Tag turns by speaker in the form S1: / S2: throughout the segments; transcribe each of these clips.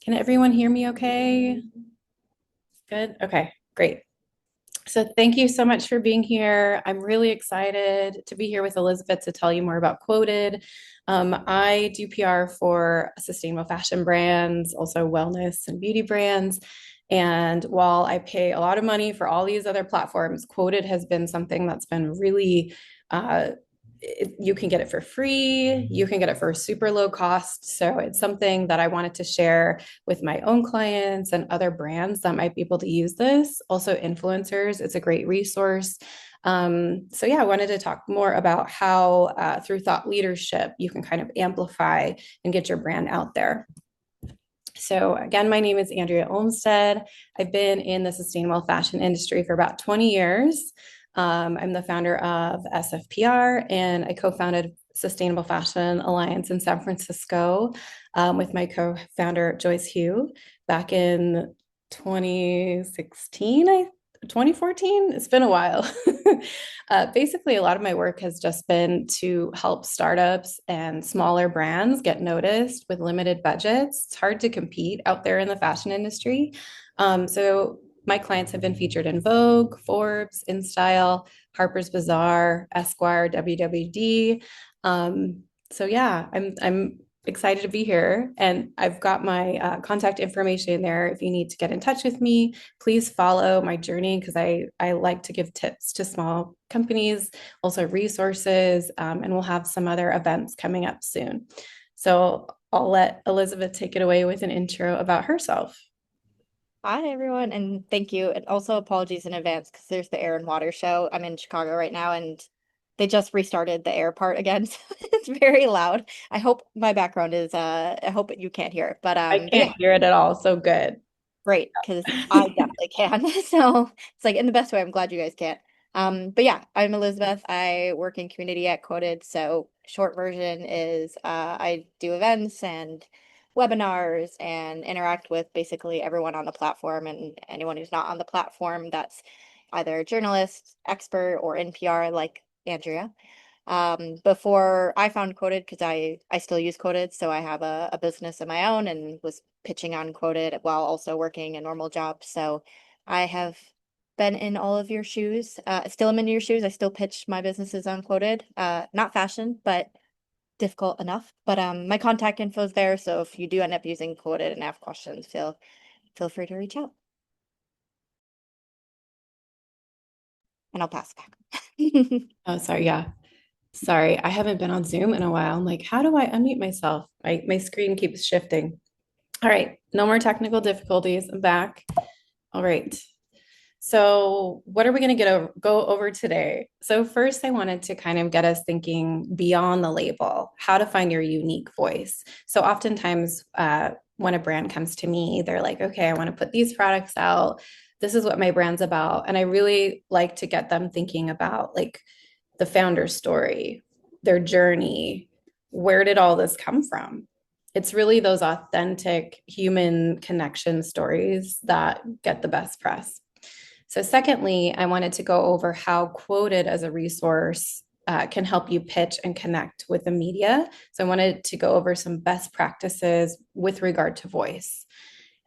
S1: Can everyone hear me okay? Good. Okay, great. So thank you so much for being here. I'm really excited to be here with Elizabeth to tell you more about Qwoted. I do PR for sustainable fashion brands, also wellness and beauty brands. And while I pay a lot of money for all these other platforms, Qwoted has been something that's been really you can get it for free, you can get it for super low cost. So it's something that I wanted to share with my own clients and other brands that might be able to use this. Also, influencers, it's a great resource. So yeah, I wanted to talk more about how through thought leadership, you can kind of amplify and get your brand out there. So again, my name is Andrea Olmsted. I've been in the sustainable fashion industry for about 20 years. I'm the founder of SFPR, and I co-founded Sustainable Fashion Alliance in San Francisco with my co-founder Joyce Hugh back in 2016, 2014. It's been a while. Basically, a lot of my work has just been to help startups and smaller brands get noticed with limited budgets. It's hard to compete out there in the fashion industry. So my clients have been featured in Vogue, Forbes, InStyle, Harper's Bazaar, Esquire, WWD. So yeah, I'm excited to be here, and I've got my contact information there. If you need to get in touch with me, please follow my journey because I like to give tips to small companies, also resources, and we'll have some other events coming up soon. So I'll let Elizabeth take it away with an intro about herself.
S2: Hi, everyone, and thank you. And also apologies in advance because there's the Air and Water show. I'm in Chicago right now, and they just restarted the air part again, so it's very loud. I hope my background is I hope you can't hear it.
S1: I
S2: But yeah,
S1: can't hear it at all, so good.
S2: great, because I definitely can. So it's like in the best way. I'm glad you guys can't. But yeah, I'm Elizabeth. I work in community at Qwoted. So short version is I do events and webinars and interact with basically everyone on the platform and anyone who's not on the platform that's either a journalist, expert, or NPR like Andrea. Before I found Qwoted, because I still use Qwoted, so I have a business of my own and was pitching on Qwoted while also working a normal job. So I have been in all of your shoes. Still am in your shoes. I still pitch my businesses on Qwoted. Not fashion, but difficult enough. But my contact info is there. So if you do end up using Qwoted and have questions, feel free to reach out. And I'll pass back.
S1: Oh, sorry. Yeah. Sorry. I haven't been on Zoom in a while. I'm like, how do I unmute myself? My screen keeps shifting. All right. No more technical difficulties. I'm back. All right. So, what are we going to go over today? So, first, I wanted to kind of get us thinking beyond the label, how to find your unique voice. So, oftentimes, when a brand comes to me, they're like, okay, I want to put these products out. This is what my brand's about. And I really like to get them thinking about like the founder's story, their journey. Where did all this come from? It's really those authentic human connection stories that get the best press. So, secondly, I wanted to go over how Qwoted as a resource can help you pitch and connect with the media. So, I wanted to go over some best practices with regard to voice.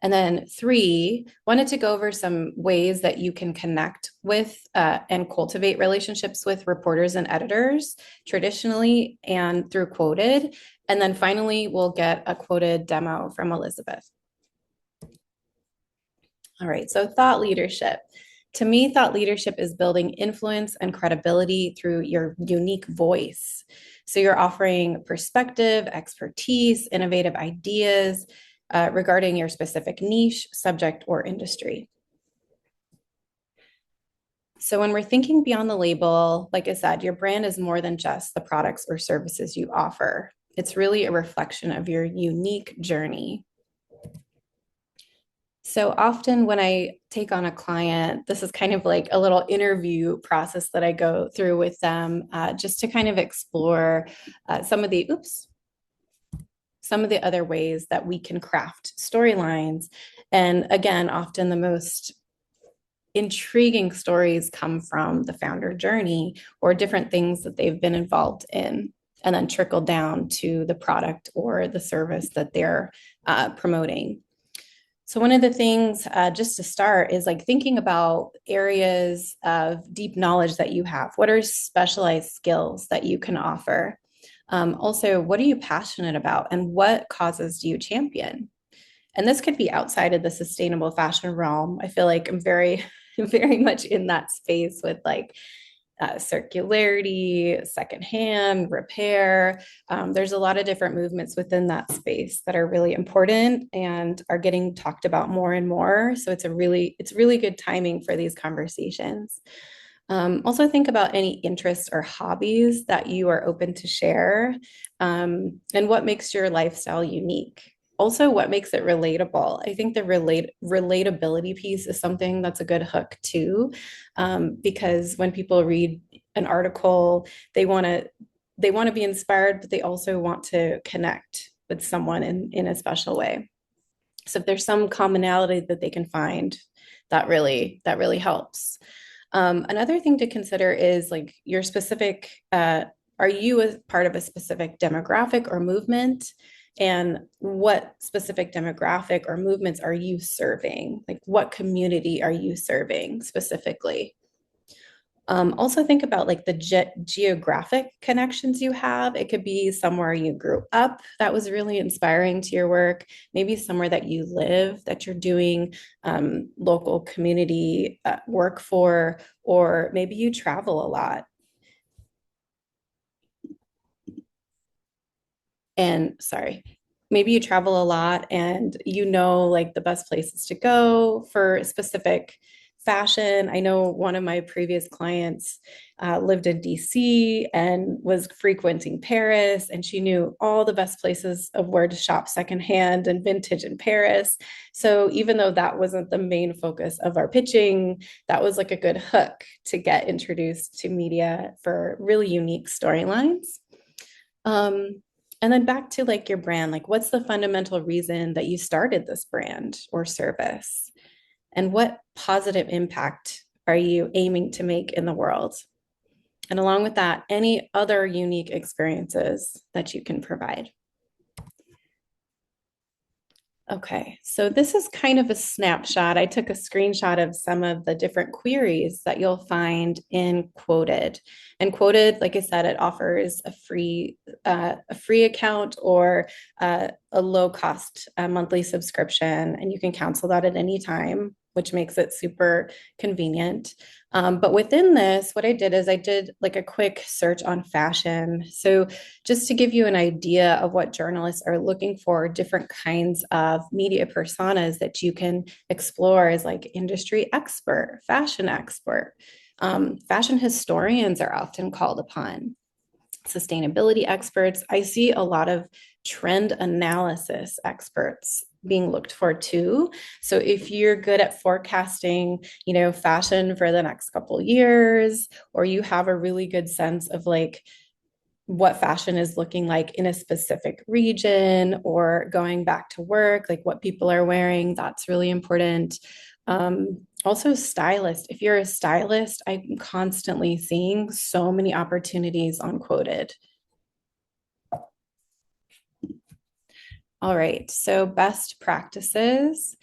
S1: And then three, wanted to go over some ways that you can connect with and cultivate relationships with reporters and editors traditionally and through Qwoted. And then finally, we'll get a Qwoted demo from Elizabeth. All right, so thought leadership. To me, thought leadership is building influence and credibility through your unique voice. So you're offering perspective, expertise, innovative ideas regarding your specific niche, subject, or industry. So when we're thinking beyond the label, like I said, your brand is more than just the products or services you offer. It's really a reflection of your unique journey. So often when I take on a client, this is kind of like a little interview process that I go through with them just to kind of explore some of the other ways that we can craft storylines. And again, often the most intriguing stories come from the founder journey or different things that they've been involved in, and then trickle down to the product or the service that they're promoting. So one of the things, just to start, is like thinking about areas of deep knowledge that you have. What are specialized skills that you can offer? Also, what are you passionate about, and what causes do you champion? And this could be outside of the sustainable fashion realm. I feel like I'm very, very much in that space with like circularity, secondhand, repair. There's a lot of different movements within that space that are really important and are getting talked about more and more. So it's really good timing for these conversations. Also, think about any interests or hobbies that you are open to share, and what makes your lifestyle unique. Also, what makes it relatable. I think the relatability piece is something that's a good hook too, because when people read an article, they want to they want to be inspired, but they also want to connect with someone in a special way. So if there's some commonality that they can find, that really helps. Another thing to consider is like your specific, are you a part of a specific demographic or movement? And what specific demographic or movements are you serving? Like what community are you serving specifically? Also think about like the geographic connections you have. It could be somewhere you grew up that was really inspiring to your work, maybe somewhere that you live that you're doing local community work for, or maybe you travel a lot. And sorry, maybe you travel a lot and you know like the best places to go for specific fashion. I know one of my previous clients lived in DC and was frequenting Paris, and she knew all the best places of where to shop secondhand and vintage in Paris. So even though that wasn't the main focus of our pitching, that was like a good hook to get introduced to media for really unique storylines. Um, and then back to like your brand, like what's the fundamental reason that you started this brand or service? And what positive impact are you aiming to make in the world? And along with that, any other unique experiences that you can provide. Okay, so this is kind of a snapshot. I took a screenshot of some of the different queries that you'll find in Qwoted. And Qwoted, like I said, it offers a free account or a low cost monthly subscription, and you can cancel that at any time, which makes it super convenient. But within this, what I did is I did like a quick search on fashion. So just to give you an idea of what journalists are looking for, different kinds of media personas that you can explore as like industry expert, fashion expert. Fashion historians are often called upon, sustainability experts. I see a lot of trend analysis experts being looked for too. So if you're good at forecasting, fashion for the next couple of years, or you have a really good sense of like what fashion is looking like in a specific region or going back to work, like what people are wearing, that's really important. Also, stylist. If you're a stylist, I'm constantly seeing so many opportunities on Qwoted. All right, so best practices.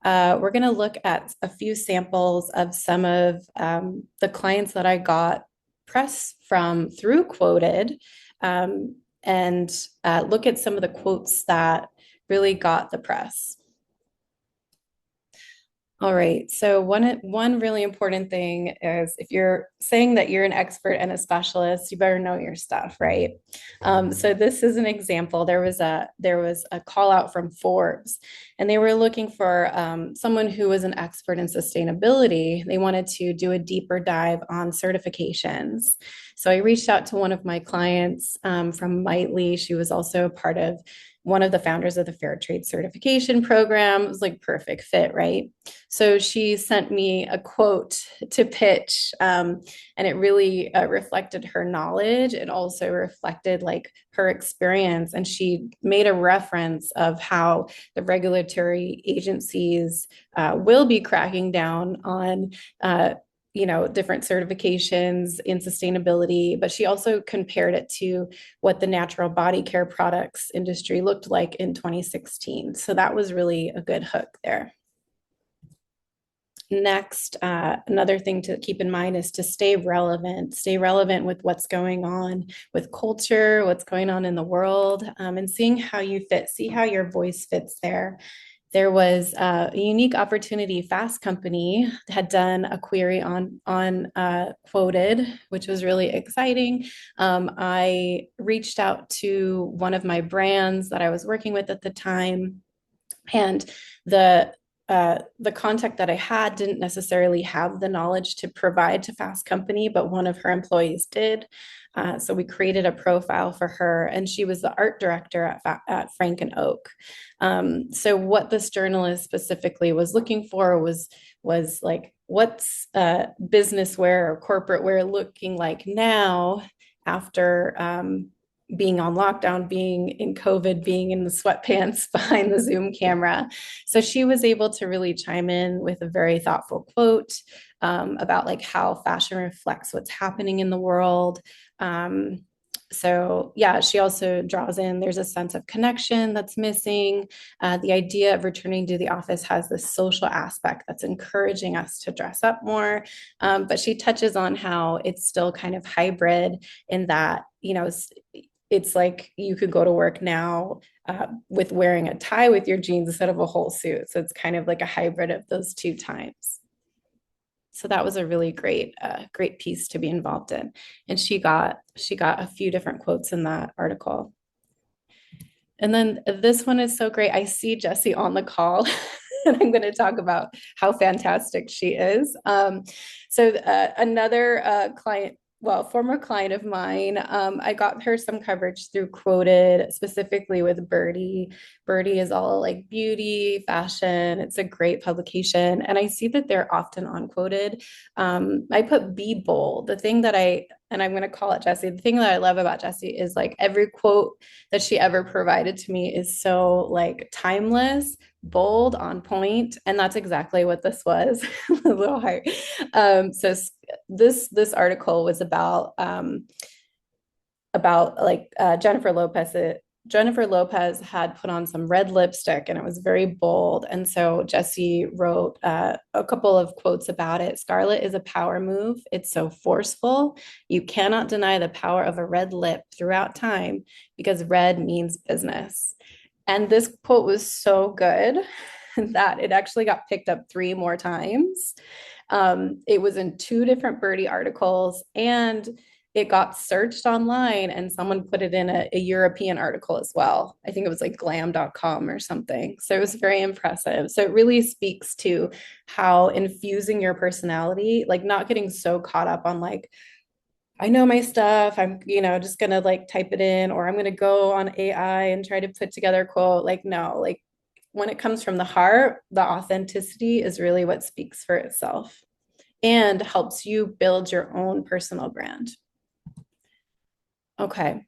S1: We're going to look at a few samples of some of the clients that I got press from through Qwoted, and look at some of the quotes that really got the press. All right. So one really important thing is if you're saying that you're an expert and a specialist, you better know your stuff, right? So this is an example. There was a call out from Forbes, and they were looking for someone who was an expert in sustainability. They wanted to do a deeper dive on certifications. So I reached out to one of my clients from Mitely. She was also a part of one of the founders of the Fair Trade Certification Program. It was like perfect fit, right? So she sent me a quote to pitch, and it really reflected her knowledge. It also reflected like her experience, and she made a reference of how the regulatory agencies will be cracking down on different certifications in sustainability, but she also compared it to what the natural body care products industry looked like in 2016. So that was really a good hook there. Next, another thing to keep in mind is to stay relevant with what's going on with culture, what's going on in the world, and seeing how you fit, see how your voice fits there. There was a unique opportunity. Fast Company had done a query on Qwoted, which was really exciting. I reached out to one of my brands that I was working with at the time, and the the contact that I had didn't necessarily have the knowledge to provide to Fast Company, but one of her employees did. So we created a profile for her, and she was the art director at Frank and Oak. So what this journalist specifically was looking for was like, what's business wear or corporate wear looking like now after being on lockdown, being in COVID, being in the sweatpants behind the Zoom camera. So she was able to really chime in with a very thoughtful quote about like how fashion reflects what's happening in the world. So yeah, she also draws in, there's a sense of connection that's missing. The idea of returning to the office has this social aspect that's encouraging us to dress up more. But she touches on how it's still kind of hybrid in that, it's like you could go to work now with wearing a tie with your jeans instead of a whole suit. So it's kind of like a hybrid of those two times. So that was a really great piece to be involved in. And she got a few different quotes in that article. And then this one is so great. I see Jessie on the call. And I'm going to talk about how fantastic she is. So another client, well, former client of mine, I got her some coverage through Qwoted, specifically with Birdie. Birdie is all like beauty, fashion. It's a great publication. And I see that they're often on Qwoted. I put Be Bold. And I'm going to call it Jessie. The thing that I love about Jessie is like every quote that she ever provided to me is so like timeless, bold, on point, and that's exactly what this was. A little heart. So this article was about like Jennifer Lopez had put on some red lipstick and it was very bold. And so Jessie wrote a couple of quotes about it. Scarlet is a power move. It's so forceful. You cannot deny the power of a red lip throughout time because red means business. And this quote was so good that it actually got picked up 3 more times. It was in 2 different Birdie articles and it got searched online and someone put it in a European article as well. I think it was like glam.com or something. So it was very impressive. So it really speaks to how infusing your personality, like not getting so caught up on like, I know my stuff. I'm, just gonna like type it in, or I'm gonna go on AI and try to put together a quote. Like, no, like when it comes from the heart, the authenticity is really what speaks for itself and helps you build your own personal brand. Okay.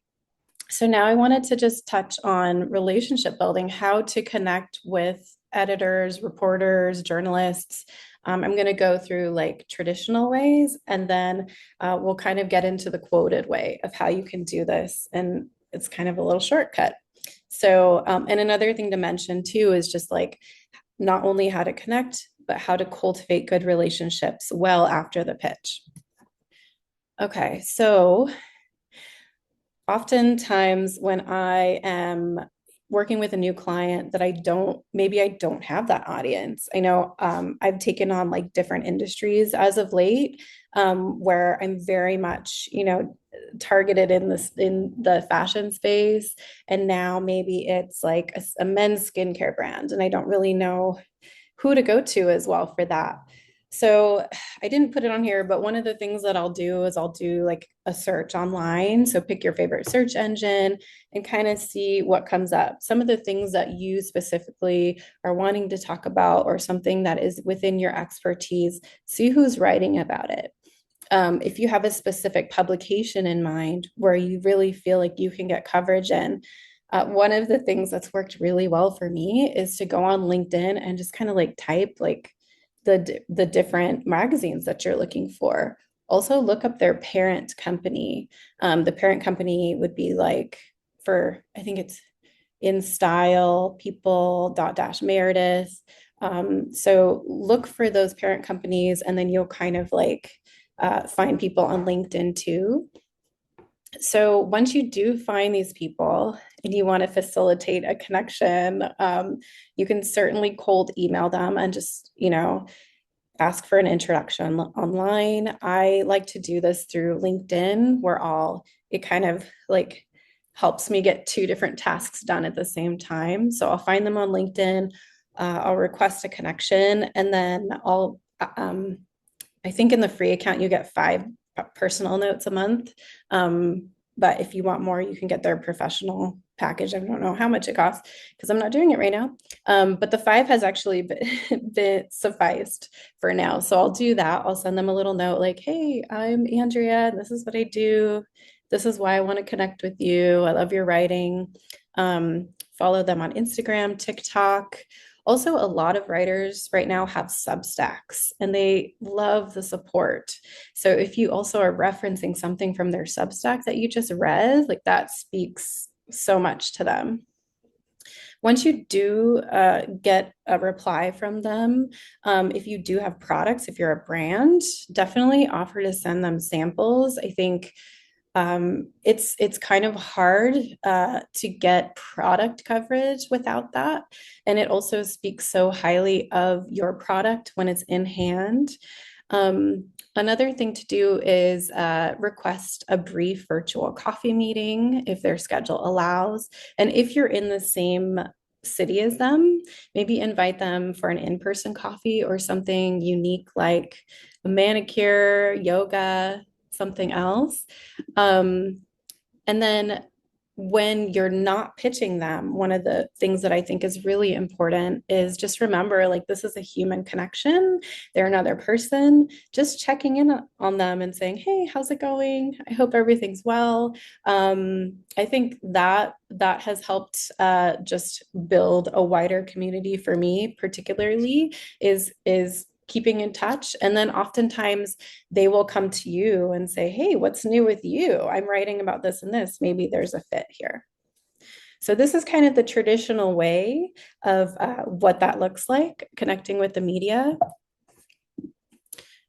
S1: So now I wanted to just touch on relationship building, how to connect with editors, reporters, journalists. I'm going to go through like traditional ways, and then we'll kind of get into the quoted way of how you can do this. And it's kind of a little shortcut. So, and another thing to mention too is just like not only how to connect, but how to cultivate good relationships well after the pitch. Okay, so oftentimes when I am working with a new client that maybe I don't have that audience. I know I've taken on like different industries as of late, where I'm very much, targeted in the fashion space. And now maybe it's like a men's skincare brand, and I don't really know who to go to as well for that. So I didn't put it on here, but one of the things that I'll do is I'll do like a search online. So pick your favorite search engine and kind of see what comes up. Some of the things that you specifically are wanting to talk about or something that is within your expertise, see who's writing about it. If you have a specific publication in mind where you really feel like you can get coverage in, one of the things that's worked really well for me is to go on LinkedIn and just kind of like type like the different magazines that you're looking for. Also, look up their parent company. The parent company would be like for, I think it's In Style, People, dot dash Meredith. So look for those parent companies, and then you'll kind of like find people on LinkedIn too. So once you do find these people and you want to facilitate a connection, you can certainly cold email them and just, ask for an introduction online. I like to do this through LinkedIn, where it kind of like helps me get two different tasks done at the same time. So I'll find them on LinkedIn, I'll request a connection, and then I think in the free account you get 5 personal notes a month. But if you want more, you can get their professional package. I don't know how much it costs because I'm not doing it right now. But the 5 has actually been sufficed for now. So I'll do that. I'll send them a little note like, hey, I'm Andrea, and this is what I do. This is why I want to connect with you. I love your writing. Follow them on Instagram, TikTok. Also, a lot of writers right now have Substacks and they love the support. So if you also are referencing something from their Substack that you just read, like that speaks so much to them. Once you do get a reply from them, if you do have products, if you're a brand, definitely offer to send them samples. I think it's kind of hard to get product coverage without that. And it also speaks so highly of your product when it's in hand. Another thing to do is request a brief virtual coffee meeting if their schedule allows. And if you're in the same city as them, maybe invite them for an in-person coffee or something unique like a manicure, yoga, something else. And then when you're not pitching them, one of the things that I think is really important is just remember like this is a human connection. They're another person. Just checking in on them and saying, hey, how's it going? I hope everything's well. I think that has helped just build a wider community for me, particularly is keeping in touch. And then oftentimes they will come to you and say, hey, what's new with you? I'm writing about this and this. Maybe there's a fit here. So this is kind of the traditional way of what that looks like, connecting with the media.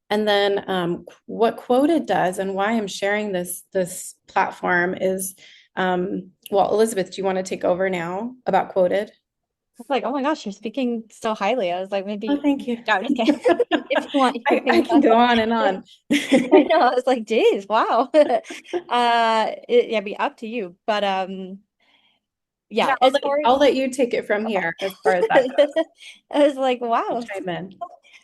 S1: And then what Qwoted does and why I'm sharing this platform is, well, Elizabeth, do you want to take over now about Qwoted?
S2: It's like, oh my gosh, you're speaking so highly. I was like,
S1: Oh,
S2: maybe,
S1: thank you.
S2: no, I'm just kidding. If you want, you
S1: I
S2: can
S1: can go on and on.
S2: I know. I was like, geez, wow. Yeah, be up to you. But
S1: Yeah,
S2: yeah, as far as
S1: I'll let you take it from here as far as that
S2: okay. I was like,
S1: goes.
S2: wow,
S1: Chime in.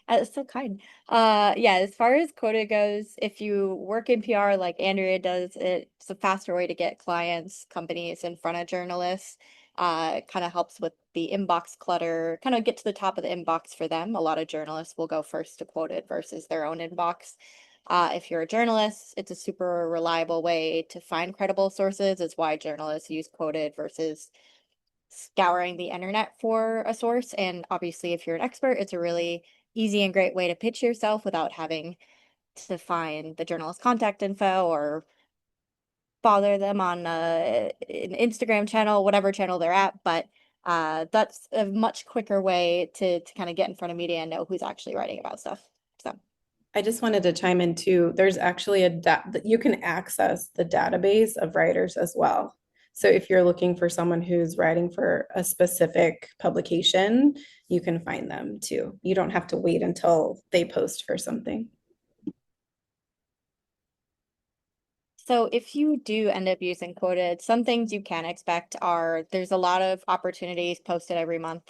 S2: that's so kind. Yeah, as far as quota goes, if you work in PR like Andrea does, it's a faster way to get clients, companies in front of journalists. It kind of helps with the inbox clutter, kind of get to the top of the inbox for them. A lot of journalists will go first to quoted versus their own inbox. If you're a journalist, it's a super reliable way to find credible sources. It's why journalists use quoted versus scouring the internet for a source. And obviously, if you're an expert, it's a really easy and great way to pitch yourself without having to find the journalist contact info or bother them on an Instagram channel, whatever channel they're at. But that's a much quicker way to kind of get in front of media and know who's actually writing about stuff. So.
S1: I just wanted to chime in too. There's actually you can access the database of writers as well. So if you're looking for someone who's writing for a specific publication, you can find them too. You don't have to wait until they post for something.
S2: So if you do end up using quoted, some things you can expect are there's a lot of opportunities posted every month.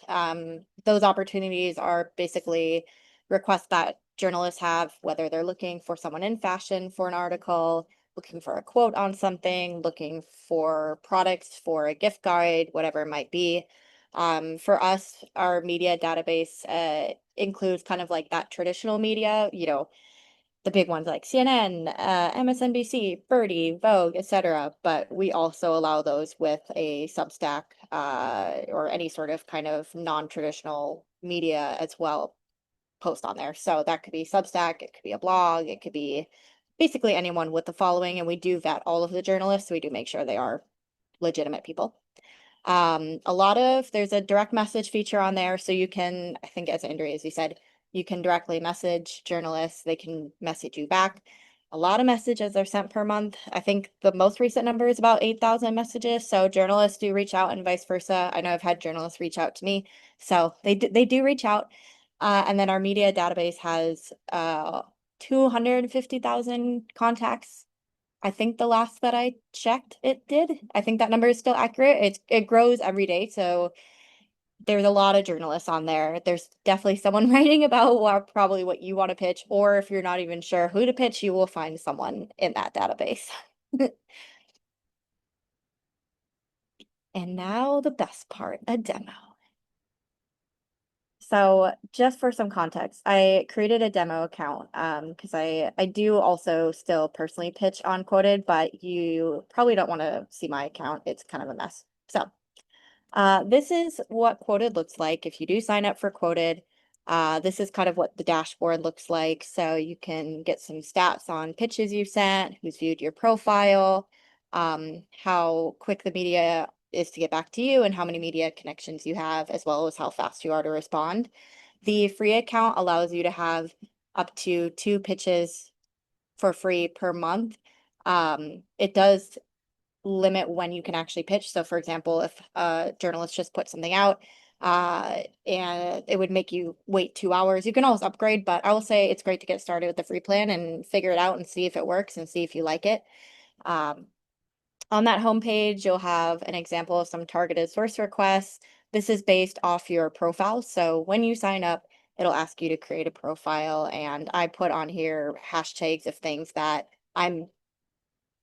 S2: Those opportunities are basically requests that journalists have, whether they're looking for someone in fashion for an article, looking for a quote on something, looking for products for a gift guide, whatever it might be. For us, our media database includes kind of like that traditional media, the big ones like CNN, MSNBC, Birdie, Vogue, etc. But we also allow those with a Substack or any sort of kind of non-traditional media as well. post on there. So that could be Substack, it could be a blog, it could be basically anyone with the following. And we do vet all of the journalists. So we do make sure they are legitimate people. There's a direct message feature on there. So you can, I think as Andrea, as you said, you can directly message journalists. They can message you back. A lot of messages are sent per month. I think the most recent number is about 8,000 messages. So journalists do reach out and vice versa. I know I've had journalists reach out to me. So they do reach out. And then our media database has 250,000 contacts. I think the last that I checked, it did. I think that number is still accurate. It grows every day, so there's a lot of journalists on there. There's definitely someone writing about probably what you want to pitch, or if you're not even sure who to pitch, you will find someone in that database. And now the best part, a demo. So just for some context, I created a demo account because I do also still personally pitch on Qwoted, but you probably don't want to see my account. It's kind of a mess. So this is what Qwoted looks like if you do sign up for Qwoted. This is kind of what the dashboard looks like. So you can get some stats on pitches you sent, who's viewed your profile, how quick the media is to get back to you, and how many media connections you have, as well as how fast you are to respond. The free account allows you to have up to 2 pitches for free per month. It does limit when you can actually pitch. So for example, if a journalist just put something out and it would make you wait 2 hours, you can always upgrade, but I will say it's great to get started with the free plan and figure it out and see if it works and see if you like it. Um, on that homepage, you'll have an example of some targeted source requests. This is based off your profile. So when you sign up, it'll ask you to create a profile, and I put on here hashtags of things that I'm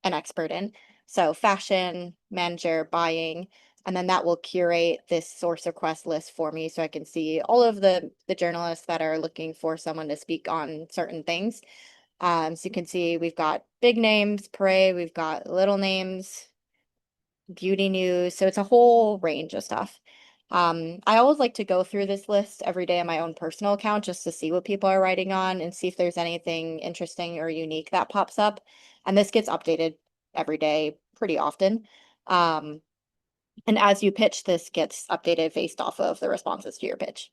S2: an expert in. So fashion, manager, buying, and then that will curate this source request list for me so I can see all of the journalists that are looking for someone to speak on certain things. So you can see we've got big names, Parade, we've got little names, beauty news. So it's a whole range of stuff. I always like to go through this list every day on my own personal account just to see what people are writing on and see if there's anything interesting or unique that pops up. And this gets updated every day pretty often. Um, and as you pitch, this gets updated based off of the responses to your pitch.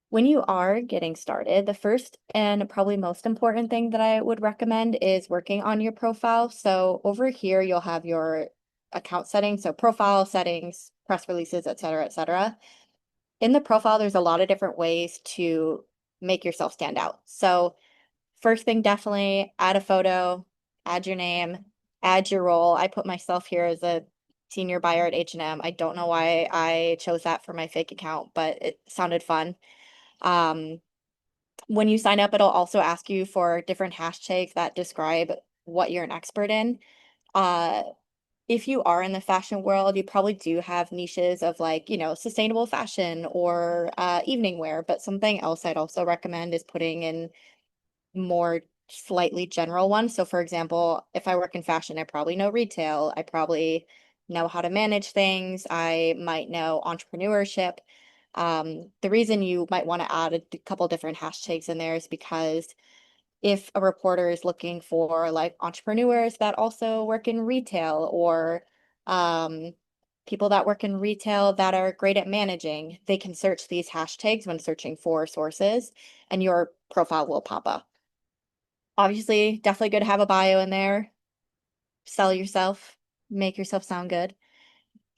S2: When you are getting started, the first and probably most important thing that I would recommend is working on your profile. So over here, you'll have your account settings, so profile settings, press releases, et cetera, et cetera. In the profile, there's a lot of different ways to make yourself stand out. So first thing, definitely add a photo, add your name, add your role. I put myself here as a senior buyer at H&M. I don't know why I chose that for my fake account, but it sounded fun. Um, when you sign up, it'll also ask you for different hashtags that describe what you're an expert in. Uh, if you are in the fashion world, you probably do have niches of like, sustainable fashion or evening wear, but something else I'd also recommend is putting in more slightly general ones. So for example, if I work in fashion, I probably know retail. I probably know how to manage things. I might know entrepreneurship. The reason you might want to add a couple different hashtags in there is because if a reporter is looking for like entrepreneurs that also work in retail or um, people that work in retail that are great at managing, they can search these hashtags when searching for sources and your profile will pop up. Obviously, definitely good to have a bio in there. Sell yourself, make yourself sound good.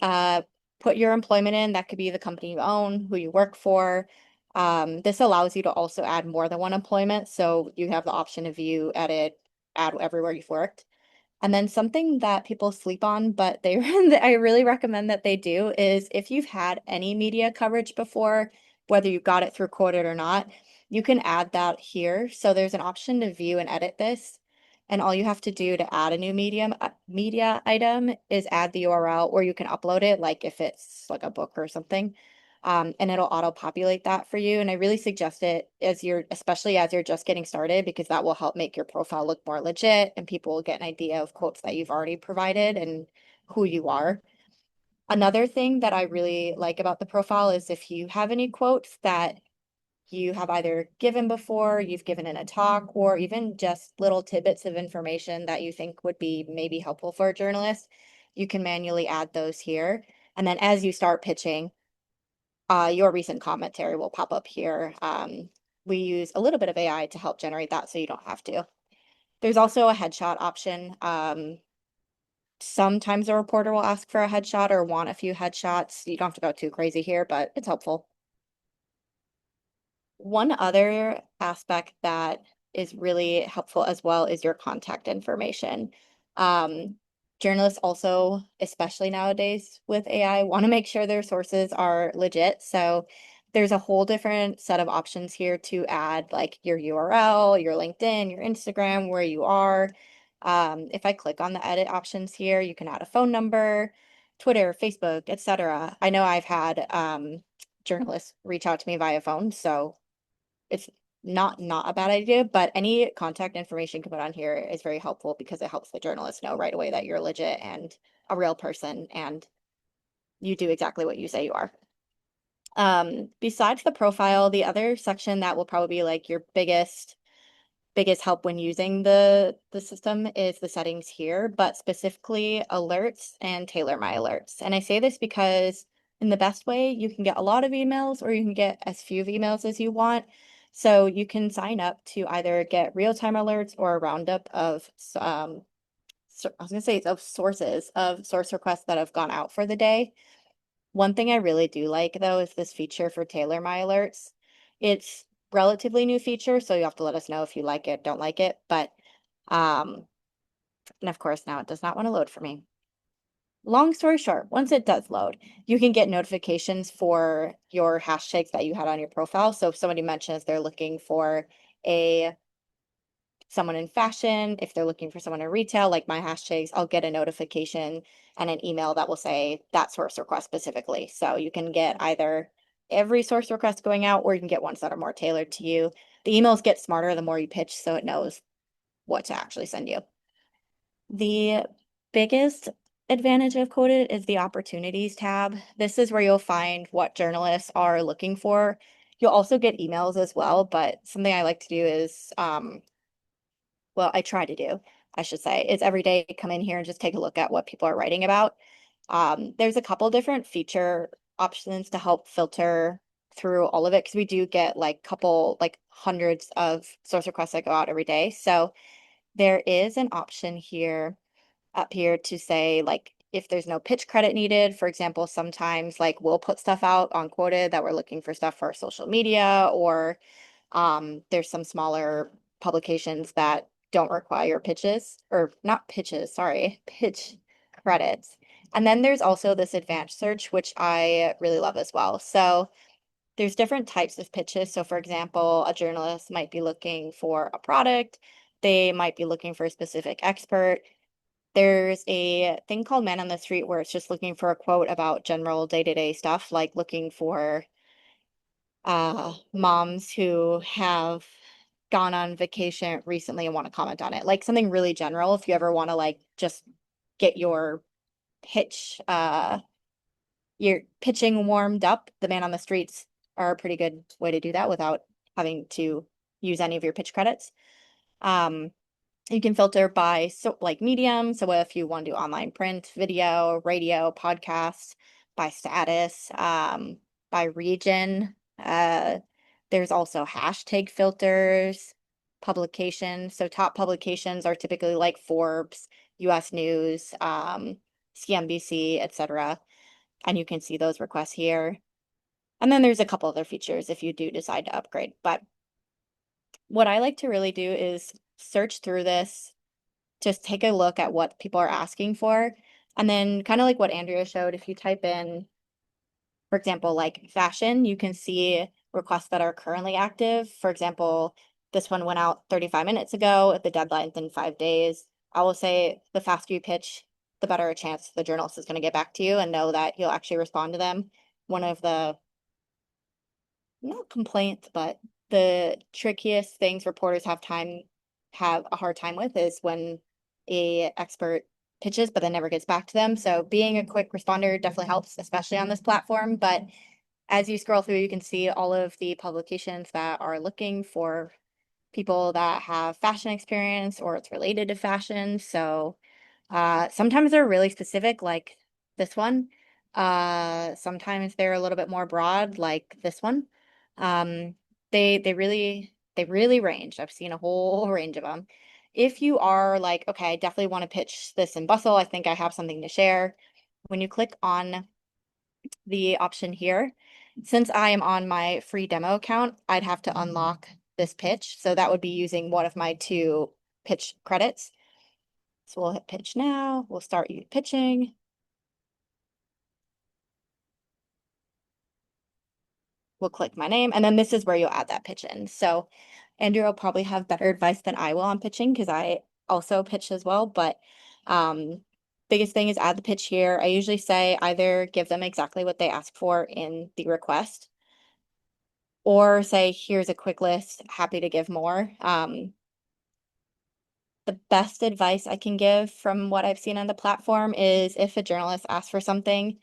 S2: Uh, put your employment in. That could be the company you own, who you work for. This allows you to also add more than one employment. So you have the option to view, edit, add everywhere you've worked. And then something that people sleep on, but they I really recommend that they do is if you've had any media coverage before, whether you got it through Qwoted or not, you can add that here. So there's an option to view and edit this. And all you have to do to add a new media item is add the URL, or you can upload it, like if it's like a book or something. And it'll auto-populate that for you. And I really suggest it especially as you're just getting started, because that will help make your profile look more legit and people will get an idea of quotes that you've already provided and who you are. Another thing that I really like about the profile is if you have any quotes that you have either given before, you've given in a talk, or even just little tidbits of information that you think would be maybe helpful for a journalist, you can manually add those here. And then as you start pitching, your recent commentary will pop up here. We use a little bit of AI to help generate that so you don't have to. There's also a headshot option. Sometimes a reporter will ask for a headshot or want a few headshots. You don't have to go too crazy here, but it's helpful. One other aspect that is really helpful as well is your contact information. Um, Journalists also, especially nowadays with AI, want to make sure their sources are legit. So there's a whole different set of options here to add like your URL, your LinkedIn, your Instagram, where you are. If I click on the edit options here, you can add a phone number, Twitter, Facebook, etc. I know I've had journalists reach out to me via phone, so it's not a bad idea, but any contact information you can put on here is very helpful because it helps the journalist know right away that you're legit and a real person and you do exactly what you say you are. Besides the profile, the other section that will probably be like your biggest help when using the system is the settings here, but specifically alerts and tailor my alerts. And I say this because in the best way, you can get a lot of emails or you can get as few of emails as you want. So you can sign up to either get real-time alerts or a roundup of I was gonna say of sources of source requests that have gone out for the day. One thing I really do like though is this feature for tailor my alerts. It's relatively new feature, so you have to let us know if you like it, don't like it. But and of course now it does not want to load for me. Long story short, once it does load, you can get notifications for your hashtags that you had on your profile. So if somebody mentions they're looking for a someone in fashion, if they're looking for someone in retail, like my hashtags, I'll get a notification and an email that will say that source request specifically. So you can get either every source request going out, or you can get ones that are more tailored to you. The emails get smarter the more you pitch, so it knows what to actually send you. The biggest advantage of Qwoted is the opportunities tab. This is where you'll find what journalists are looking for. You'll also get emails as well, but something I like to do is well, I try to do, I should say, is every day come in here and just take a look at what people are writing about. There's a couple different feature options to help filter through all of it because we do get like hundreds of source requests that go out every day. So there is an option here up here to say like if there's no pitch credit needed, for example, sometimes like we'll put stuff out on Qwoted that we're looking for stuff for social media, or there's some smaller publications that don't require pitches or not pitches, sorry, pitch credits. And then there's also this advanced search, which I really love as well. So there's different types of pitches. So for example, a journalist might be looking for a product. They might be looking for a specific expert. There's a thing called Man on the Street where it's just looking for a quote about general day-to-day stuff, like looking for moms who have gone on vacation recently and want to comment on it. Like something really general if you ever want to like just get pitch your pitching warmed up. The Man on the Streets are a pretty good way to do that without having to use any of your pitch credits. Um, you can filter by like medium. So if you want to do online print, video, radio, podcasts, by status, by region. There's also hashtag filters, publications. So top publications are typically like Forbes, US News, CNBC, etc. And you can see those requests here. And then there's a couple other features if you do decide to upgrade. But what I like to really do is search through this, just take a look at what people are asking for. And then kind of like what Andrea showed, if you type in, for example, like fashion, you can see requests that are currently active. For example, this one went out 35 minutes ago. The deadline's in 5 days. I will say the faster you pitch, the better a chance the journalist is going to get back to you and know that you'll actually respond to them. One of the not complaints, but the trickiest things reporters have a hard time with is when a expert pitches but then never gets back to them. So being a quick responder definitely helps, especially on this platform. But As you scroll through, you can see all of the publications that are looking for people that have fashion experience or it's related to fashion. So sometimes they're really specific, like this one. Sometimes they're a little bit more broad, like this one. Um, they really range. I've seen a whole range of them. If you are like, okay, I definitely want to pitch this in Bustle, I think I have something to share. When you click on the option here, since I am on my free demo account, I'd have to unlock this pitch. So that would be using one of my 2 pitch credits. So we'll hit pitch now. We'll start you pitching. We'll click my name, and then this is where you'll add that pitch in. So Andrea will probably have better advice than I will on pitching because I also pitch as well. But biggest thing is add the pitch here. I usually say either give them exactly what they ask for in the request, or say, here's a quick list, happy to give more. The best advice I can give from what I've seen on the platform is if a journalist asks for something,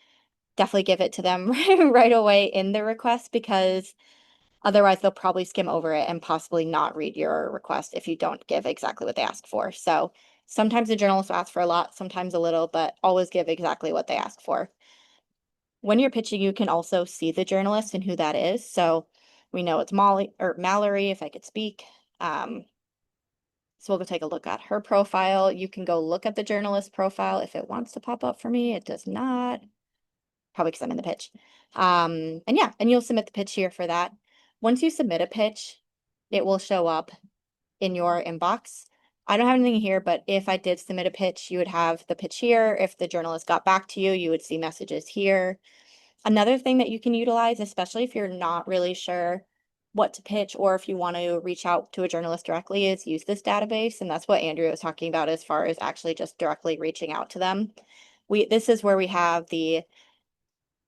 S2: definitely give it to them right away in the request, because otherwise they'll probably skim over it and possibly not read your request if you don't give exactly what they ask for. So sometimes the journalist will ask for a lot, sometimes a little, but always give exactly what they ask for. When you're pitching, you can also see the journalist and who that is. So we know it's Molly or Mallory, if I could speak. So we'll go take a look at her profile. You can go look at the journalist profile if it wants to pop up for me. It does not, probably because I'm in the pitch. And yeah, and you'll submit the pitch here for that. Once you submit a pitch, it will show up in your inbox. I don't have anything here, but if I did submit a pitch, you would have the pitch here. If the journalist got back to you, you would see messages here. Another thing that you can utilize, especially if you're not really sure what to pitch or if you want to reach out to a journalist directly, is use this database. And that's what Andrea was talking about as far as actually just directly reaching out to them. This is where we have the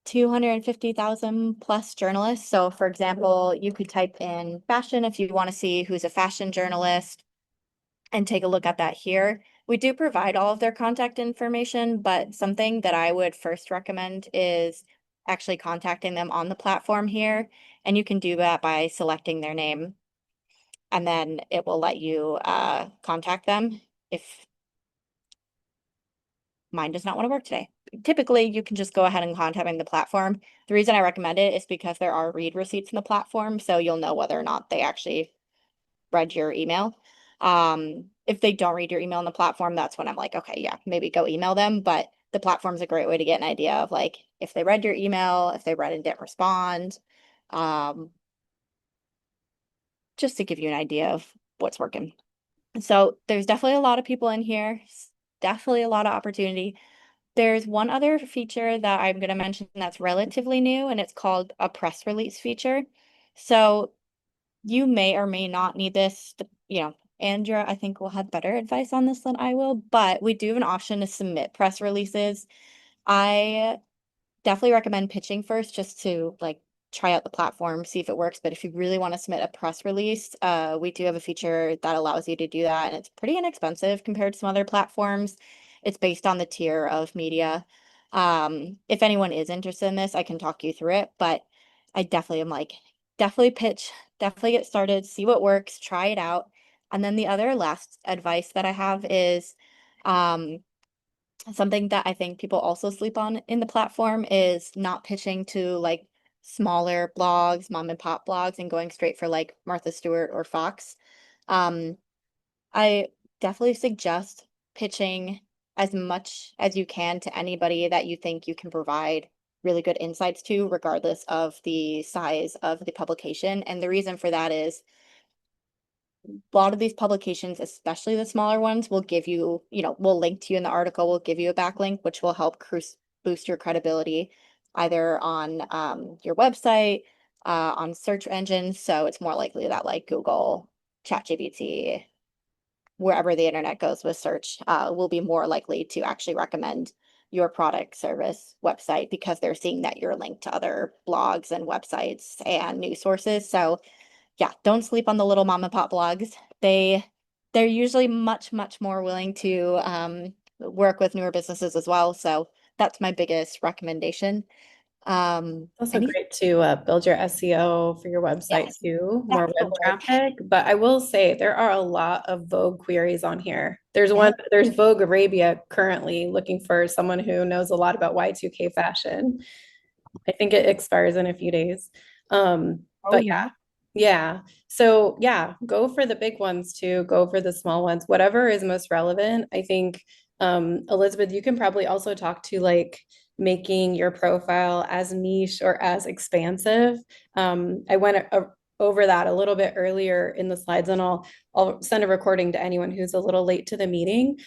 S2: 250,000 plus journalists. So for example, you could type in fashion if you want to see who's a fashion journalist and take a look at that here. We do provide all of their contact information, but something that I would first recommend is actually contacting them on the platform here. And you can do that by selecting their name, and then it will let you contact them if mine does not want to work today. Typically, you can just go ahead and contact the platform. The reason I recommend it is because there are read receipts in the platform, so you'll know whether or not they actually read your email. If they don't read your email on the platform, that's when I'm like, okay, yeah, maybe go email them. But the platform's a great way to get an idea of like if they read your email, if they read and didn't respond, um, just to give you an idea of what's working. So there's definitely a lot of people in here, definitely a lot of opportunity. There's one other feature that I'm going to mention that's relatively new, and it's called a press release feature. So you may or may not need this, Andrea, I think will have better advice on this than I will, but we do have an option to submit press releases. I definitely recommend pitching first just to like try out the platform, see if it works. But if you really want to submit a press release, we do have a feature that allows you to do that, and it's pretty inexpensive compared to some other platforms. It's based on the tier of media. If anyone is interested in this, I can talk you through it, but I definitely am like, definitely pitch, definitely get started, see what works, try it out. And then the other last advice that I have is um, something that I think people also sleep on in the platform is not pitching to like smaller blogs, mom and pop blogs, and going straight for like Martha Stewart or Fox. Um, I definitely suggest pitching as much as you can to anybody that you think you can provide really good insights to, regardless of the size of the publication. And the reason for that is a lot of these publications, especially the smaller ones, will give you, will link to you in the article, will give you a backlink, which will help boost your credibility either on your website, on search engines. So it's more likely that like Google, ChatGPT, wherever the internet goes with search, will be more likely to actually recommend your product, service, website, because they're seeing that you're linked to other blogs and websites and news sources. So yeah, don't sleep on the little mom and pop blogs. They're usually much, much more willing to work with newer businesses as well. So that's my biggest recommendation.
S1: Also
S2: Any,
S1: great to build your SEO for your website
S2: yes,
S1: too, more
S2: that's the
S1: web
S2: word.
S1: traffic. But I will say there are a lot of Vogue queries on here.
S2: Yeah.
S1: There's Vogue Arabia currently looking for someone who knows a lot about Y2K fashion. I think it expires in a few days.
S2: Oh
S1: But
S2: yeah.
S1: yeah. So yeah, go for the big ones too. Go for the small ones. Whatever is most relevant. I think Elizabeth, you can probably also talk to like making your profile as niche or as expansive. I went over that a little bit earlier in the slides, and I'll send a recording to anyone who's a little late to the meeting.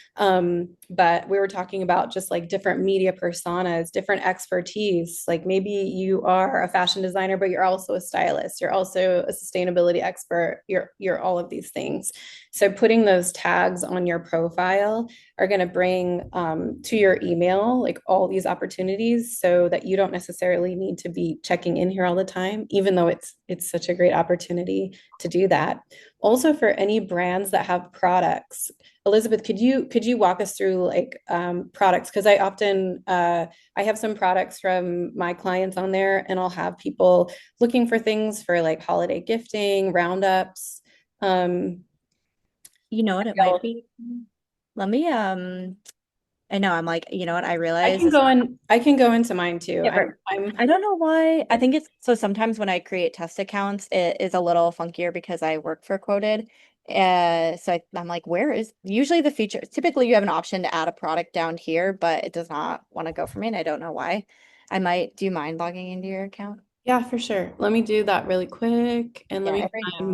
S1: But we were talking about just like different media personas, different expertise. Like maybe you are a fashion designer, but you're also a stylist. You're also a sustainability expert. You're all of these things. So putting those tags on your profile are going to bring to your email like all these opportunities, so that you don't necessarily need to be checking in here all the time, even though it's such a great opportunity to do that. Also, for any brands that have products, Elizabeth, could you walk us through like products? Because I often I have some products from my clients on there, and I'll have people looking for things for like holiday gifting, roundups. Um,
S2: You know what it might be? Let me, I know I'm like, you know what I realize is
S1: I can go into mine too.
S2: yeah, right.
S1: I'm
S2: I don't know why. I think it's so sometimes when I create test accounts, it is a little funkier because I work for Quoted. I'm like, where is usually the feature? Typically, you have an option to add a product down here, but it does not want to go for me, and I don't know why. I might, do you mind logging into your account?
S1: Yeah, for sure. Let me do that really quick and let
S2: Yeah,
S1: me
S2: every
S1: find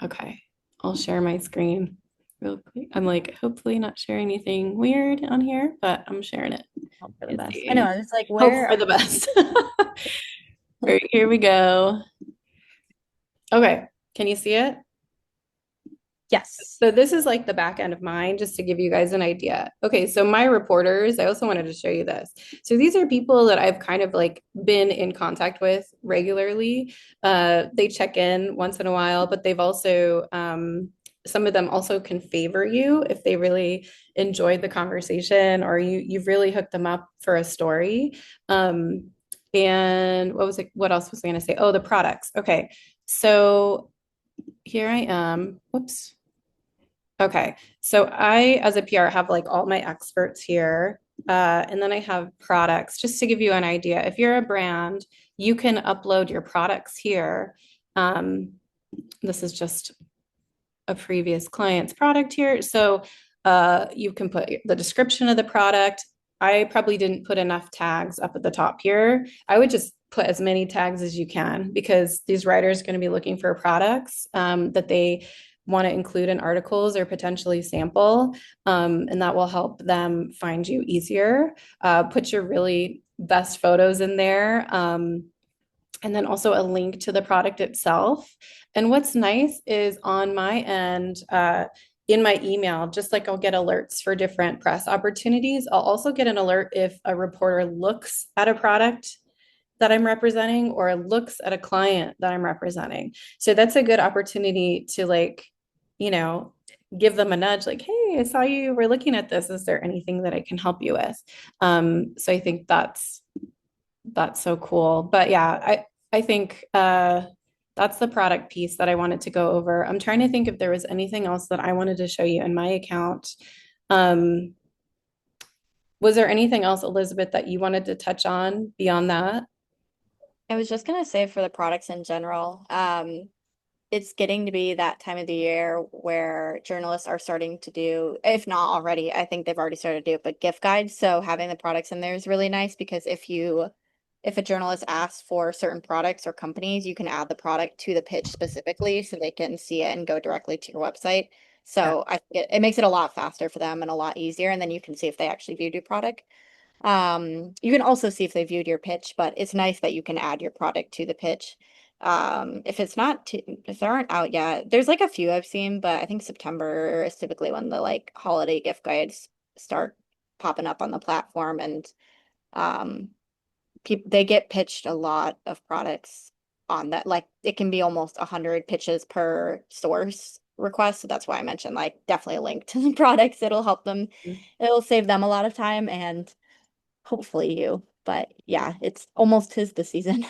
S2: now.
S1: okay. I'll share my screen real quick. I'm like, hopefully not sharing anything weird on here, but I'm sharing it.
S2: Hope for the
S1: Let's
S2: best. I know.
S1: see.
S2: I was like,
S1: Hope
S2: where?
S1: for the best. All right, here we go. Okay. Can you see it?
S2: Yes.
S1: So this is like the back end of mine, just to give you guys an idea. Okay, so my reporters, I also wanted to show you this. So these are people that I've kind of like been in contact with regularly. They check in once in a while, but they've also some of them also can favor you if they really enjoyed the conversation, or you've really hooked them up for a story. And what was it? What else was I going to say? Oh, the products. Okay, so here I am. Whoops. Okay. So I, as a PR, have like all my experts here. And then I have products. Just to give you an idea, if you're a brand, you can upload your products here. Um, this is just a previous client's product here. So you can put the description of the product. I probably didn't put enough tags up at the top here. I would just put as many tags as you can, because these writers are going to be looking for products that they want to include in articles or potentially sample. And that will help them find you easier. Put your really best photos in there. And then also a link to the product itself. And what's nice is on my end, in my email, just like I'll get alerts for different press opportunities, I'll also get an alert if a reporter looks at a product that I'm representing or looks at a client that I'm representing. So that's a good opportunity to like, you know, give them a nudge like, hey, I saw you were looking at this. Is there anything that I can help you with? So I think that's so cool. But yeah, I think that's the product piece that I wanted to go over. I'm trying to think if there was anything else that I wanted to show you in my account. Um, was there anything else, Elizabeth, that you wanted to touch on beyond that?
S2: I was just gonna say for the products in general, it's getting to be that time of the year where journalists are starting to do, if not already, I think they've already started to do it, but gift guides. So having the products in there is really nice because if a journalist asks for certain products or companies, you can add the product to the pitch specifically so they can see it and go directly to your website.
S1: Yeah.
S2: So I think it makes it a lot faster for them and a lot easier. And then you can see if they actually viewed your product. You can also see if they viewed your pitch, but it's nice that you can add your product to the pitch. If it's not too, if they aren't out yet, there's like a few I've seen, but I think September is typically when the like holiday gift guides start popping up on the platform, and um people they get pitched a lot of products on that. Like it can be almost 100 pitches per source request. So that's why I mentioned like definitely a link to the products. It'll help them, it'll save them a lot of time and hopefully you. But yeah, it's almost tis the season.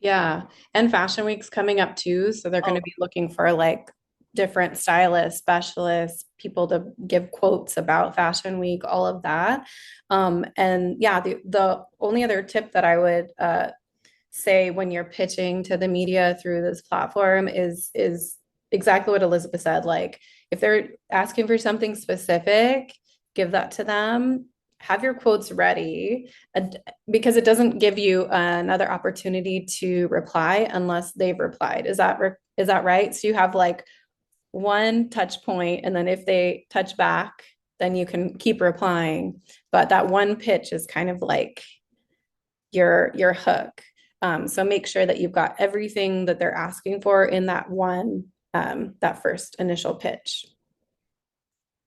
S1: Yeah. And Fashion Week's coming up too. So they're going
S2: Oh,
S1: to be looking for like different stylists, specialists, people to give quotes about Fashion Week, all of that. And yeah, the only other tip that I would say when you're pitching to the media through this platform is exactly what Elizabeth said. Like if they're asking for something specific, give that to them. Have your quotes ready because it doesn't give you another opportunity to reply unless they've replied. Is that right? So you have like one touch point, and then if they touch back, then you can keep replying. But that one pitch is kind of like your hook. So make sure that you've got everything that they're asking for in that one that first initial pitch.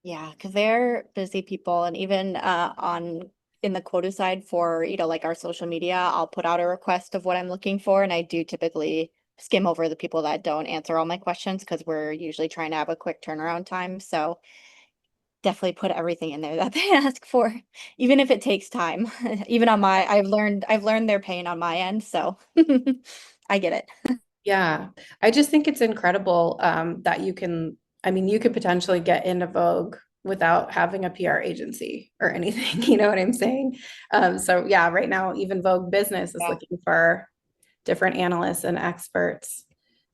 S2: yeah, because they're busy people, and even on in the quota side for, like our social media, I'll put out a request of what I'm looking for, and I do typically skim over the people that don't answer all my questions because we're usually trying to have a quick turnaround time. So definitely put everything in there that they ask for, even if it takes time. Even on my, I've learned their pain on my end, so I get it.
S1: Yeah, I just think it's incredible that you can, I mean, you could potentially get into Vogue without having a PR agency or anything. You know what I'm saying? So yeah, right now, even Vogue Business is
S2: Yeah.
S1: looking for different analysts and experts.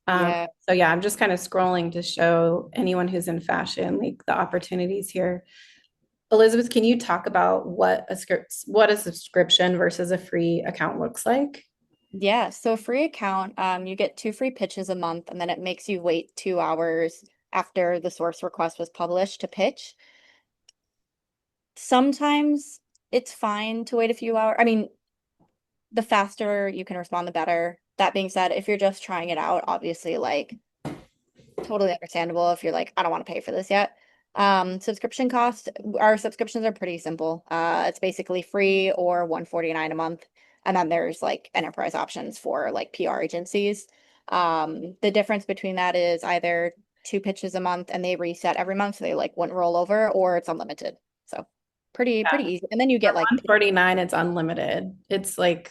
S2: Yeah.
S1: So yeah, I'm just kind of scrolling to show anyone who's in fashion, like the opportunities here. Elizabeth, can you talk about what a subscription versus a free account looks like?
S2: Yeah, so free account, you get 2 free pitches a month, and then it makes you wait 2 hours after the source request was published to pitch. Sometimes it's fine to wait a few hours. I mean, the faster you can respond, the better. That being said, if you're just trying it out, obviously, like totally understandable if you're like, I don't want to pay for this yet. Subscription cost, our subscriptions are pretty simple. It's basically free or 149 a month. And then there's like enterprise options for like PR agencies. The difference between that is either 2 pitches a month and they reset every month, so they like wouldn't roll over, or it's unlimited. So pretty easy. And then you
S1: For
S2: get like
S1: 149, it's unlimited. It's like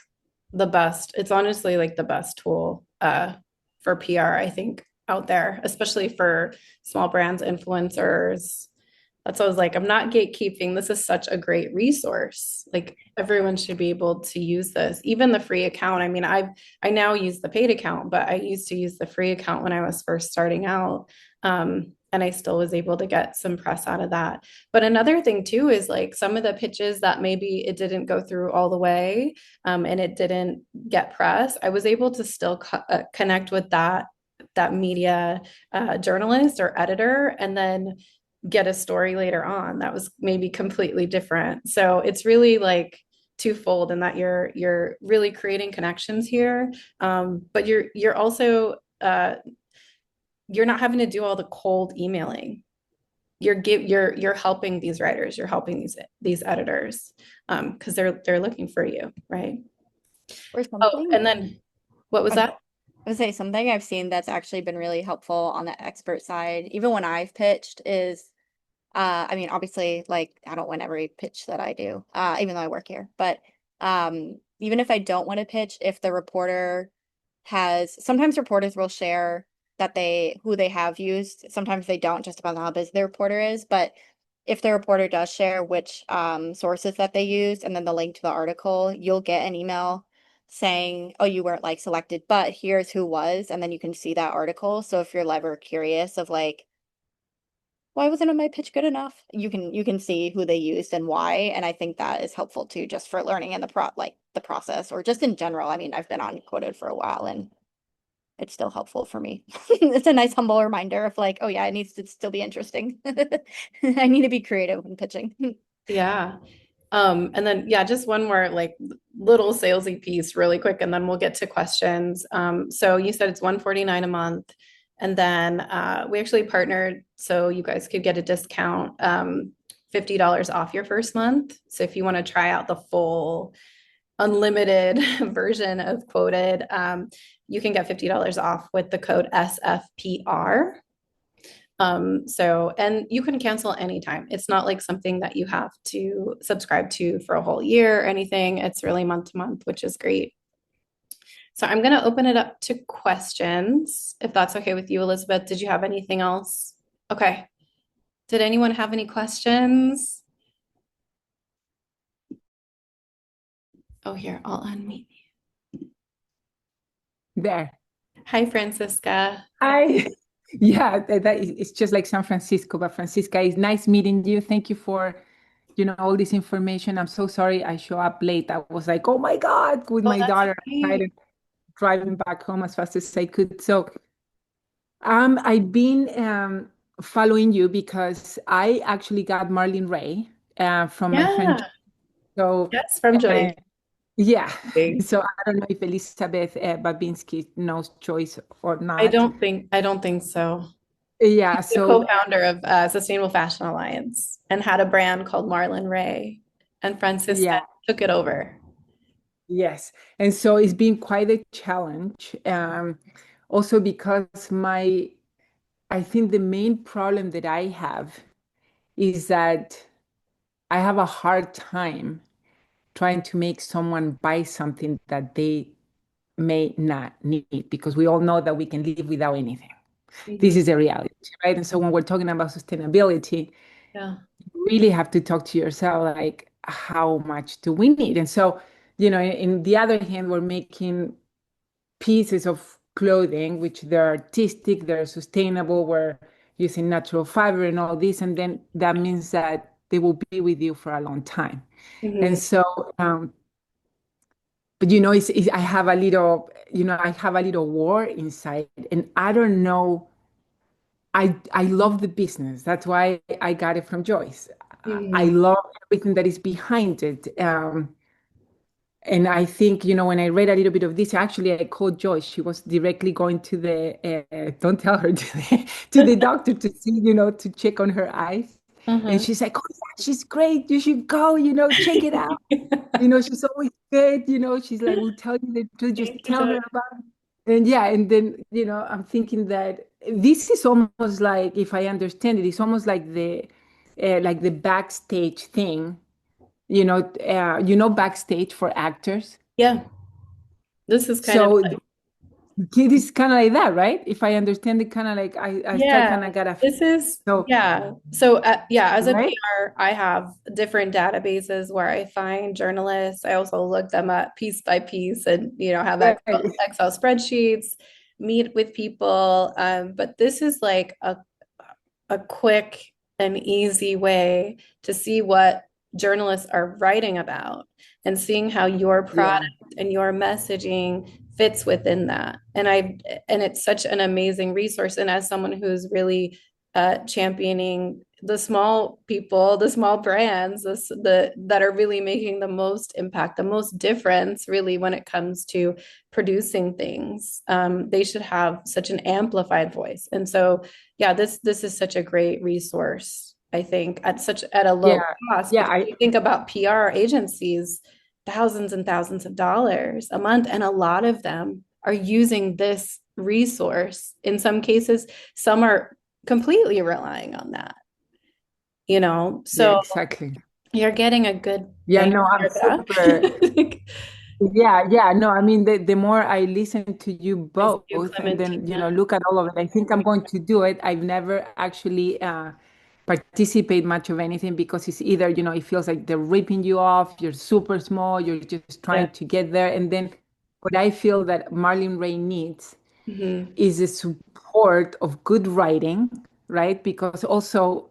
S1: the best. It's honestly like the best tool for PR, I think, out there, especially for small brands, influencers. That's what I was like, I'm not gatekeeping. This is such a great resource. Like everyone should be able to use this. Even the free account. I mean, I now use the paid account, but I used to use the free account when I was first starting out. And I still was able to get some press out of that. But another thing too is like some of the pitches that maybe it didn't go through all the way, and it didn't get press. I was able to still connect with that media journalist or editor, and then get a story later on that was maybe completely different. So it's really like twofold in that you're really creating connections here, but you're also you're not having to do all the cold emailing. You're helping these writers, you're helping these editors because they're looking for you, right?
S2: or
S1: Oh,
S2: something.
S1: and then what was
S2: I'm
S1: that?
S2: I would say something I've seen that's actually been really helpful on the expert side, even when I've pitched, is I mean, obviously, like I don't win every pitch that I do, even though I work here. But even if I don't want to pitch, if the reporter has, sometimes reporters will share that they who they have used. Sometimes they don't, just depends on how busy the reporter is. But if the reporter does share which sources that they used and then the link to the article, you'll get an email saying, "Oh, you weren't like selected, but here's who was," and then you can see that article. So if you're ever curious of like, why wasn't my pitch good enough? You can see who they used and why, and I think that is helpful too, just for learning in the process or just in general. I mean, I've been on Quoted for a while, and it's still helpful for me. It's a nice humble reminder of like, oh yeah, it needs to still be interesting. I need to be creative when pitching.
S1: Yeah. And then yeah, just one more like little salesy piece really quick, and then we'll get to questions. So you said it's 149 a month, and then we actually partnered so you guys could get a discount, $50 off your first month. So if you want to try out the full unlimited version of Quoted, you can get $50 off with the code SFPR. And you can cancel anytime. It's not like something that you have to subscribe to for a whole year or anything. It's really month to month, which is great. So I'm going to open it up to questions, if that's okay with you, Elizabeth. Did you have anything else? Okay. Did anyone have any questions? Oh, here, I'll unmute.
S3: There.
S1: Hi, Francisca.
S3: Hi. Yeah, it's just like San Francisco, but Francisca, it's nice meeting you. Thank you for, all this information. I'm so sorry I show up late. I was like, oh my God, with
S1: Oh,
S3: my
S1: that's
S3: daughter,
S1: okay.
S3: excited, driving back home as fast as I could. So, I've been following you because I actually got Marlene Ray from my friend.
S1: Yeah.
S3: So,
S1: Yes, from
S3: uh,
S1: Joy.
S3: yeah.
S1: I
S3: So I don't know if Elizabeth Babinski knows Joyce or
S1: I
S3: not.
S1: don't think I don't think so.
S3: Yeah.
S1: The
S3: So
S1: co-founder of Sustainable Fashion Alliance and had a brand called Marlin Ray, and Francisca
S3: yeah.
S1: took it over.
S3: Yes. And so it's been quite a challenge. Also because I think the main problem that I have is that I have a hard time trying to make someone buy something that they may not need, because we all know that we can live without anything. This
S1: Mhm.
S3: is a reality, right? And so when we're talking about sustainability,
S1: Yeah.
S3: you really have to talk to yourself like, how much do we need? And so, in the other hand, we're making pieces of clothing which they're artistic, they're sustainable, we're using natural fiber and all this, and then that means that they will be with you for a long time. And
S1: Mhm.
S3: so but I have a little, I have a little war inside, and I don't know. I love the business. That's why I got it from Joyce. I
S1: Mhm.
S3: love everything that is behind it. And I think, when I read a little bit of this, actually, I called Joyce. She was directly going to don't tell her, to the doctor to see, to check on her eyes. And
S1: Uh-huh.
S3: she's like, oh, yeah, she's great. You should go, check it out. She's always good. She's like, we'll tell you the truth, just
S1: Thank you,
S3: tell
S1: Joy.
S3: her about it. And yeah, and then, I'm thinking that this is almost like, if I understand it, it's almost like the backstage thing, backstage for actors.
S1: Yeah, this is kind of
S3: So it is kind of like that, right? If I understand it, kind of like I still
S1: yeah,
S3: kind of got a
S1: this is
S3: so
S1: yeah. So yeah, as a
S3: right,
S1: PR, I have different databases where I find journalists. I also look them up piece by piece and have
S3: right,
S1: Excel spreadsheets, meet with people. But this is like a quick and easy way to see what journalists are writing about and seeing how your product
S3: yeah,
S1: and your messaging fits within that. And it's such an amazing resource. And as someone who's really championing the small people, the small brands, that are really making the most impact, the most difference, really, when it comes to producing things, they should have such an amplified voice. And so yeah, this is such a great resource, I think, at a low
S3: yeah,
S1: cost,
S3: yeah.
S1: because you think about PR agencies, thousands and thousands of dollars a month, and a lot of them are using this resource. In some cases, some are completely relying on that,
S3: Yeah,
S1: So
S3: exactly.
S1: you're getting a good
S3: Yeah,
S1: bang
S3: no,
S1: for
S3: I'm
S1: your buck.
S3: super. Yeah, yeah, no, I mean, the more I listen to you
S1: Miss you,
S3: both and then,
S1: Clementina.
S3: look at all of it, I think I'm going to do it. I've never actually participate much of anything, because it's either, it feels like they're ripping you off, you're super small, you're just
S1: Yeah.
S3: trying to get there. And then what I feel that Marlene Ray needs
S1: Mhm.
S3: is the support of good writing, right? Because also,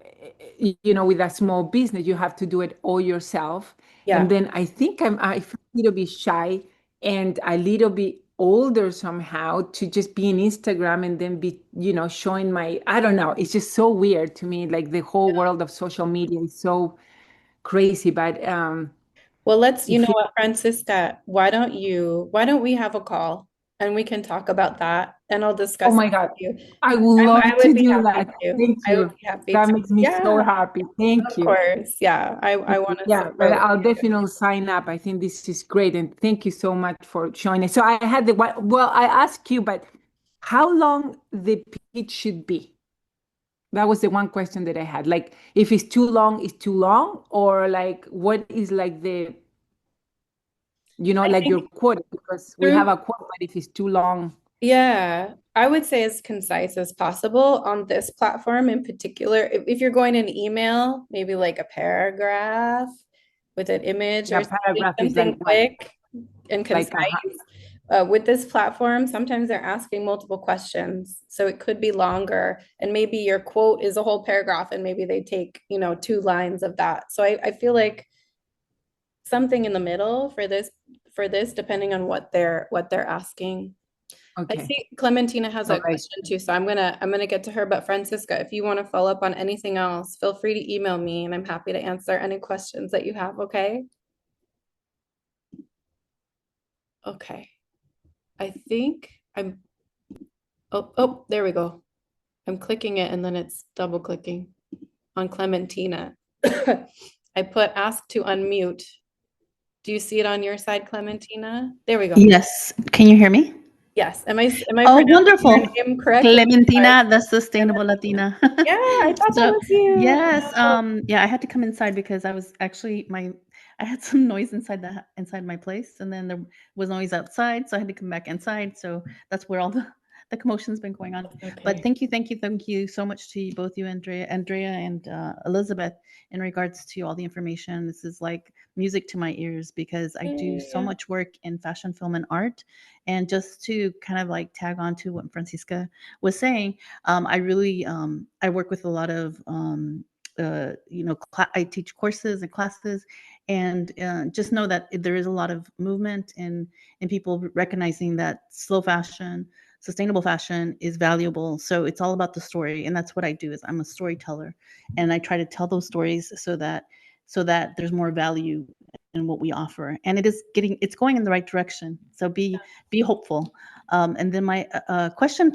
S3: with a small business, you have to do it all yourself. And
S1: Yeah.
S3: then I feel a little bit shy and a little bit older somehow to just be in Instagram and then be, showing I don't know. It's just so weird to me. Like the whole world of social media is so crazy. But
S1: Well, you know
S3: if you,
S1: what, Francisca, why don't we have a call and we can talk about that and I'll
S3: oh
S1: discuss it
S3: my God,
S1: with you.
S3: I would
S1: I
S3: love
S1: would
S3: to
S1: be
S3: do
S1: happy
S3: that.
S1: to.
S3: Thank
S1: I would
S3: you.
S1: be happy
S3: That
S1: to.
S3: makes me so
S1: Yeah,
S3: happy. Thank
S1: of
S3: you.
S1: course. Yeah, I want to
S3: Yeah, but
S1: support.
S3: I'll definitely sign up. I think this is great. And thank you so much for showing it. So I had well, I asked you, but how long the pitch should be? That was the one question that I had. Like, if it's too long, it's too long, or like, what is like the,
S1: I
S3: like your
S1: think
S3: quote? Because we have
S1: through,
S3: a quote, but if it's too long,
S1: yeah, I would say as concise as possible on this platform in particular. If you're going an email, maybe like a paragraph with an image or
S3: a paragraph is like
S1: something
S3: what?
S1: quick and
S3: Like
S1: concise.
S3: a,
S1: With this platform, sometimes they're asking multiple questions, so it could be longer. And maybe your quote is a whole paragraph, and maybe they take, 2 lines of that. So I feel like something in the middle for this, depending on what they're asking. I
S3: okay.
S1: see Clementina has
S3: All
S1: a
S3: right.
S1: question too, so I'm gonna get to her. But Francisca, if you want to follow up on anything else, feel free to email me, and I'm happy to answer any questions that you have. Okay. Okay. I think I'm. Oh, there we go. I'm clicking it and then it's double clicking on Clementina. I put ask to unmute. Do you see it on your side, Clementina? There we go.
S4: Yes. Can you hear me?
S1: Yes. Am I
S4: Oh,
S1: pronouncing your
S4: wonderful.
S1: name correctly? Sorry.
S4: Clementina, the sustainable Latina.
S1: Yeah, I thought that
S4: So,
S1: was you.
S4: yes, yeah, I had to come inside because I was actually I had some noise inside my place, and then there was noise outside, so I had to come back inside. So that's where all the commotion's been going on. But
S1: Okay.
S4: thank you so much to both you, Andrea and Elizabeth, in regards to all the information. This is like music to my ears because I do so
S1: Yeah.
S4: much work in fashion, film, and art. And just to kind of like tag on to what Francisca was saying, I really I work with a lot of I teach courses and classes, and just know that there is a lot of movement in people recognizing that slow fashion, sustainable fashion is valuable. So it's all about the story, and that's what I do. Is I'm a storyteller, and I try to tell those stories so that there's more value in what we offer, and it's going in the right direction. So be hopeful. And then my question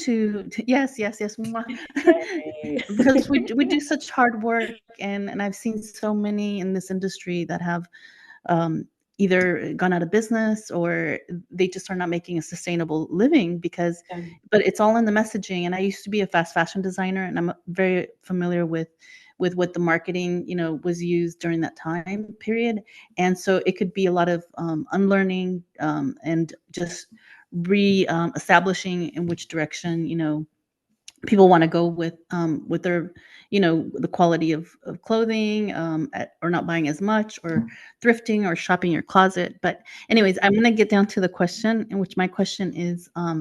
S4: yes, mwah.
S1: Yay.
S4: Because we do such hard work, and I've seen so many in this industry that have um, either gone out of business or they just are not making a sustainable living because,
S1: Yeah.
S4: but it's all in the messaging. And I used to be a fast fashion designer, and I'm very familiar with what the marketing was used during that time period. And so it could be a lot of unlearning and just establishing in which direction people want to go with their the quality of clothing, or not buying as much, or thrifting, or shopping your closet. But anyways, I'm going to get down to the question, in which my question is I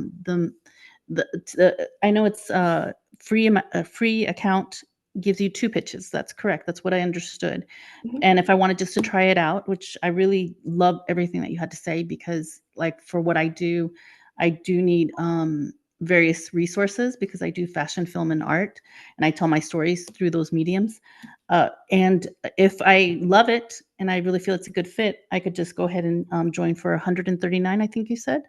S4: know it's a free account gives you 2 pitches. That's correct. That's what I understood.
S1: Mhm.
S4: And if I wanted just to try it out, which I really love everything that you had to say, because like for what I do need various resources, because I do fashion, film, and art, and I tell my stories through those mediums. And if I love it and I really feel it's a good fit, I could just go ahead and join for 139, I think you said,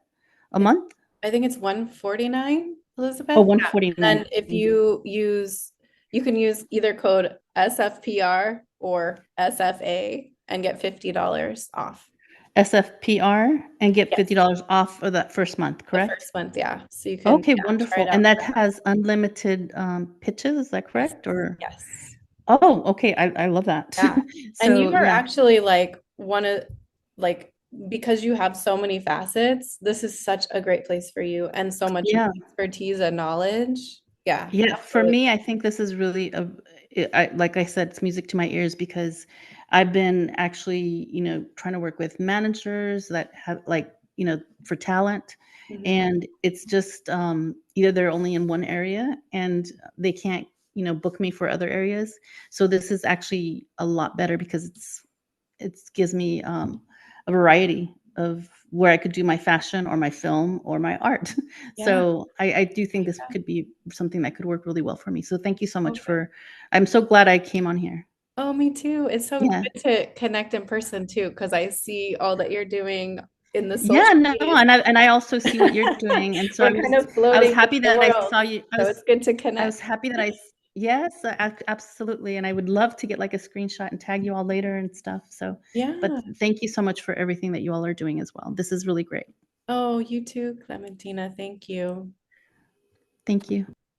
S4: a
S1: It's,
S4: month.
S1: I think it's 149,
S4: Oh,
S1: Elizabeth. Yeah. And
S4: 149.
S1: then if you can use either code SFPR or SFA and get $50 off.
S4: SFPR, and get
S1: Yes.
S4: $50 off for that first month,
S1: The
S4: correct?
S1: first month, yeah. So you can,
S4: Okay,
S1: yeah, try it
S4: wonderful.
S1: out
S4: And that
S1: for a month.
S4: has unlimited pitches, is that
S1: Yes.
S4: correct? Or
S1: Yes.
S4: oh, okay, I love that.
S1: Yeah. And you
S4: So
S1: are
S4: yeah,
S1: actually like like, because you have so many facets, this is such a great place for you and so much
S4: yeah,
S1: expertise and knowledge. Yeah,
S4: yeah. For
S1: absolutely.
S4: me, I think this is really like I said, it's music to my ears, because I've been actually, trying to work with managers that have like, for talent,
S1: Mhm.
S4: and it's just either they're only in one area and they can't, book me for other areas. So this is actually a lot better because it gives me a variety of where I could do my fashion or my film or my art.
S1: Yeah.
S4: So I do think this could be something that could work really well for me. So thank you so much
S1: Okay.
S4: I'm so glad I came on here.
S1: Oh, me too. It's so
S4: Yeah.
S1: good to connect in person too, because I see all that you're doing in the
S4: Yeah,
S1: social
S4: no,
S1: media.
S4: and I also see what you're doing. And so
S1: We're kind of
S4: I was
S1: floating in
S4: happy
S1: your
S4: that I
S1: world.
S4: saw you.
S1: So it's good to
S4: I was
S1: connect.
S4: happy that yes, absolutely. And I would love to get like a screenshot and tag you all later and stuff. So, but
S1: Yeah.
S4: thank you so much for everything that you all are doing as well. This is really great.
S1: Oh, you too, Clementina. Thank you.
S4: Thank you.